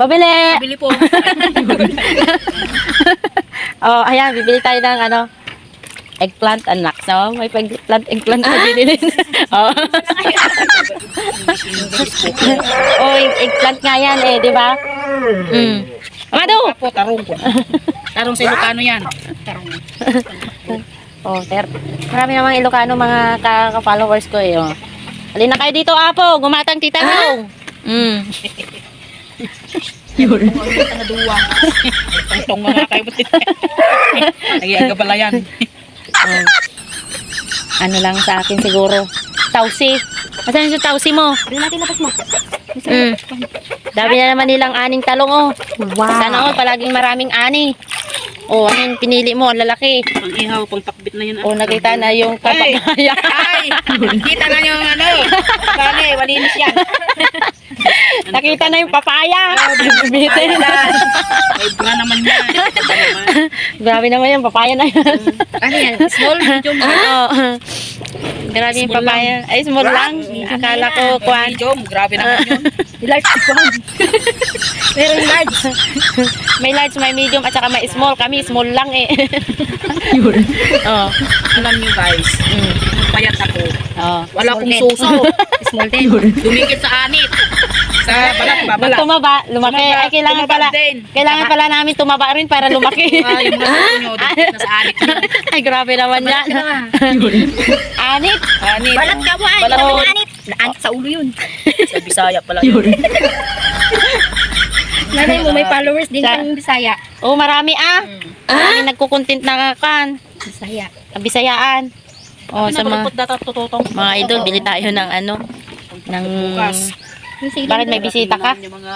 Pabili! Bili po. Oh, ayan, bibili tayo ng ano, eggplant anak, no? May eggplant pa din. Oh. Oh, eggplant nga yan eh, di ba? Amado! Po, tarong po. Tarong sa Ilocano yan. Tarong. Oh, marami namang Ilocano mga ka-followers ko eh. Oh. Halina kayo dito, Apo. Gumatang tita Rong. Yun. Tangaduwa. Tangtong mga kayo. Nag-iaga pala yan. Oh. Ano lang sa akin siguro. Tausi. Asan yung tausi mo? Hindi natin lapas mo. Dami na naman nilang aning talong oh. Wow. Sana all palaging maraming ani. Oh, ano yung pinili mo? Ang lalaki. Pang ihaw, pang pakbit na yun. Oh, nakita na yung papaya. Ay! Kita na yung ano. Bale, walinis yan. Nakita na yung papaya. Bibitin na. May bunga naman yan. Grabe naman yung papaya na yan. Ano yan? Small, medium. Oo. Grabe yung papaya. Ay, small lang. Akala ko, kwan. Medium, grabe naman yun. Large si kwan. Meron large. May large, may medium, at saka may small. Kami, small lang eh. Yun. Oo. Alam nyo guys, payat ako. Oo. Wala akong suso. Small din. Dumikit sa anit. Sa balat, Pag babala. tumaba, lumaki. Ay, kailangan Tumaba pala, din. kailangan pala namin tumaba rin para lumaki. Yung mga suso nyo, dumikit na sa anit. Ay, grabe naman yan. Anit? Anit. Balat ka mo ay. Balat Oo. mo. Anit. Anit sa ulo yun. Sa Bisaya pala yun. Nanay mo may followers din Sa- kang Bisaya. Oh, marami Marami nagkukontent na kan. Bisaya. Bisayaan. Oh, sa mga tututong. idol, bili tayo ng ano, ng Bukas. Yung sila bakit may bisita ka? Yung mga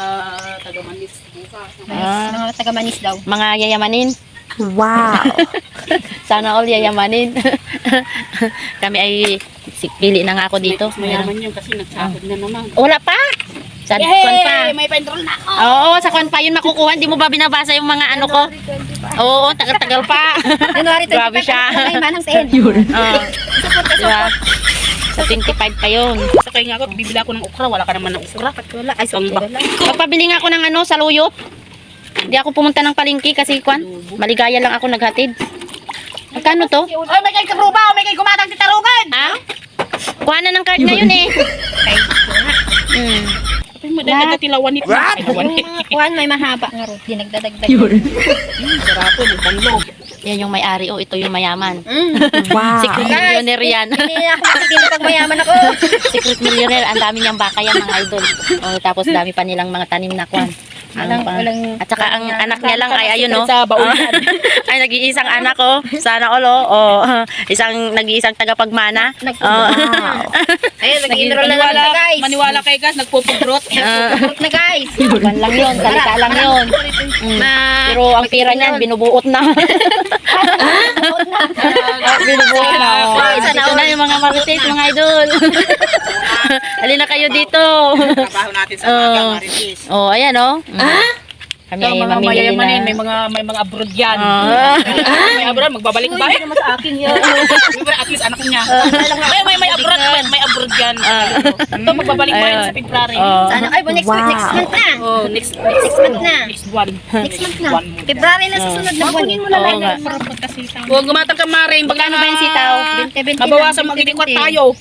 taga-manis bukas. mga taga-Manis daw. Mga yayamanin. Wow. Sana all yayamanin. Kami ay pili na nga ako dito. Mayaman yun kasi nagsahod na naman. Wala pa. Sa kwan pa. May pa-enroll na ako. Oo, sa kwan pa yun makukuha. Hindi mo ba binabasa yung mga ano ko? Oo, tagal-tagal pa. January 25. Grabe siya. Ay, manang send. Oo. Diba? Sa 25 pa yun. Sakay nga ako, bibili ako ng okra. Wala ka naman ng okra. Wala. Ay, Ang wala. Magpabili nga ako ng ano, saluyot. Hindi ako pumunta ng palengke kasi kwan. Maligaya lang ako naghatid. Magkano to? Ay, may kay kabruba! May kay gumatang titarungan! Ha? Kuha na ng card ngayon eh. Ay, madagdag tilawan nito. Kuhan may mahaba nga ro. Di nagdadagdag. Sarap yung tanglog. Yan yung may-ari. Oh, ito yung mayaman. Wow. Secret millionaire yan. Hindi na ako magtitinda pag mayaman ako. Secret millionaire. Ang dami niyang baka yan mga idol. Oh, tapos dami pa nilang mga tanim na kwan. At saka ang anak niya lang ay ayun oh. Sa baunan. Ay nag-iisang anak oh. Sana all oh. Nag-iisang tagapagmana. Oh. Ayun, nag-enroll na naman guys. Maniwala kay guys, nagpupudrot. Group na guys. Kwan lang yun. Salita lang yun. Pero ang pira niyan binubuot na. Binubuot na. Oh. Ito na yung mga marites mga idol. Halina kayo dito. Trabaho natin sa mga marites. Oh, ayan oh. Kami Ito, ay mga mamimili mayayamanin, na. may mga abroad yan. May abroad, magbabalik ba? Hindi naman sa akin yun. At least anak niya. May abroad, may abroad yan. Ito, magbabalik ba yun sa February? Sana ay next week, next month na. Oh, next month na. Next one. Next month na. February na susunod na buwan. Oo nga. Kung gumatang ka maring, Magkano ba yung sitaw? 20, mabawasan magkikikwat tayo.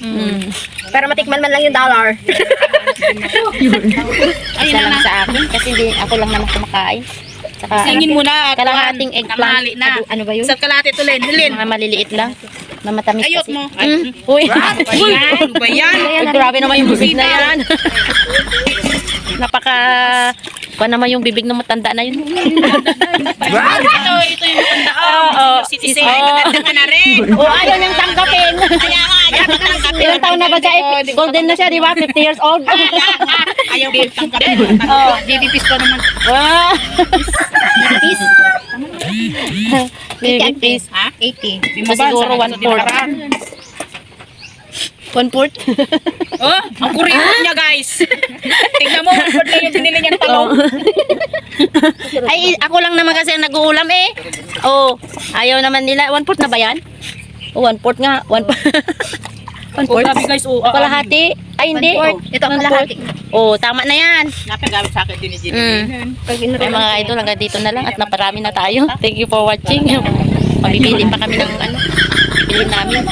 Para matikman man lang yung dollar. Isa lang sa akin kasi hindi ako lang naman kumakain. Saka Singin mo na. kalahating eggplant. Tamali na. Ano ba yun? Sa kalahati to, Len. Mga maliliit lang. Na matamis Ayot kasi. mo. Uy. Ano ba yan? Ay, grabe naman yung bibig na yan. Napaka... Kuha naman yung bibig na matanda na yun. Ito yung matanda. Oo. Citizen. Oo. Matanda ka na rin. O ayaw niyang tanggapin. Kaya nga, ayaw mo tanggapin. Ilang taon na ba siya? Golden na siya, di ba? 50 years old. Ayaw mo tanggapin. Oh. DDPs pa naman. Ah. Peace. Baby please. Ha? 80. So, siguro 1/4. 1/4? Oh, ang kuripot niya guys. Tingnan mo, kung yung binili niyang talong. Ay, ako lang naman kasi ang nag-uulam eh. Oh, ayaw naman nila. 1/4 na ba yan? Oh, 1/4 nga. Oh, grabe guys. Oh, Kalahati. Ay, hindi. Ito ang kalahati. Oh, tama na yan. Napagamit sa akin din ni Jenny. Pag Ay, mga idol, hanggang dito na lang at naparami na tayo. Thank you for watching. Pabibili pa kami ng ano, bibili namin.